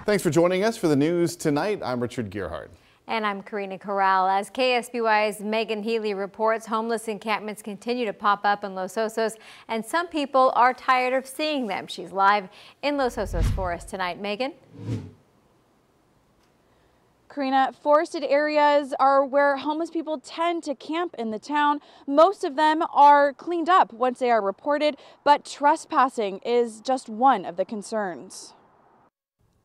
Thanks for joining us for the news tonight. I'm Richard Gearhart. And I'm Karina Corral. As KSBY's Megan Healy reports, homeless encampments continue to pop up in Los Osos, and some people are tired of seeing them. She's live in Los Osos for us tonight. Megan? Karina, forested areas are where homeless people tend to camp in the town. Most of them are cleaned up once they are reported, but trespassing is just one of the concerns.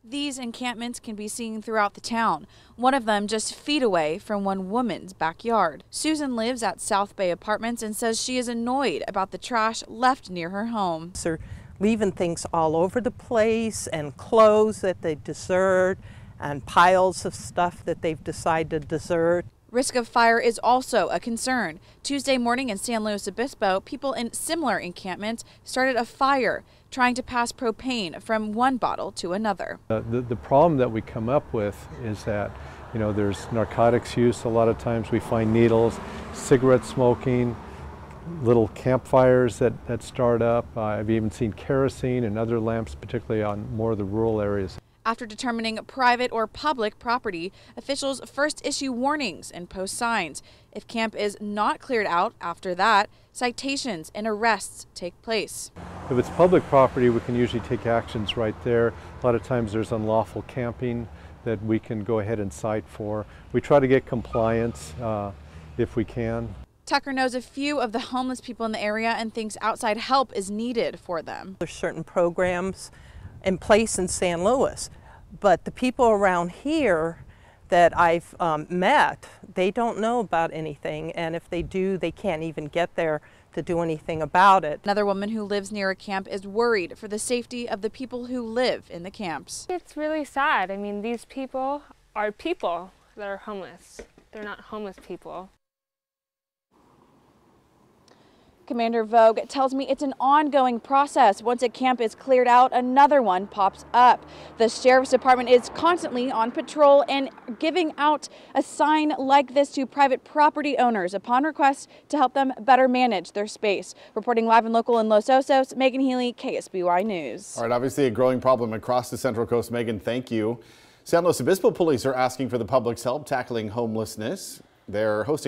These encampments can be seen throughout the town, one of them just feet away from one woman's backyard. Susan lives at South Bay Apartments and says she is annoyed about the trash left near her home. They're leaving things all over the place, and clothes that they desert, and piles of stuff that they've decided to desert. Risk of fire is also a concern. Tuesday morning in San Luis Obispo, people in similar encampments started a fire, trying to pass propane from one bottle to another. The problem that we come up with is that, there's narcotics use. A lot of times we find needles, cigarette smoking, little campfires that start up. I've even seen kerosene and other lamps, particularly on more of the rural areas. After determining private or public property, officials first issue warnings and post signs. If camp is not cleared out after that, citations and arrests take place. If it's public property, we can usually take actions right there. A lot of times there's unlawful camping that we can go ahead and cite for. We try to get compliance if we can. Tucker knows a few of the homeless people in the area and thinks outside help is needed for them. There's certain programs in place in San Luis, but the people around here that I've met, they don't know about anything, and if they do, they can't even get there to do anything about it. Another woman who lives near a camp is worried for the safety of the people who live in the camps. It's really sad. I mean, these people are people that are homeless. They're not homeless people. Commander Vogue tells me it's an ongoing process. Once a camp is cleared out, another one pops up. The Sheriff's Department is constantly on patrol and giving out a sign like this to private property owners upon request to help them better manage their space. Reporting live and local in Los Osos, Megan Healy, KSBY News. All right, obviously a growing problem across the Central Coast. Megan, thank you. San Luis Obispo police are asking for the public's help tackling homelessness. They're hosting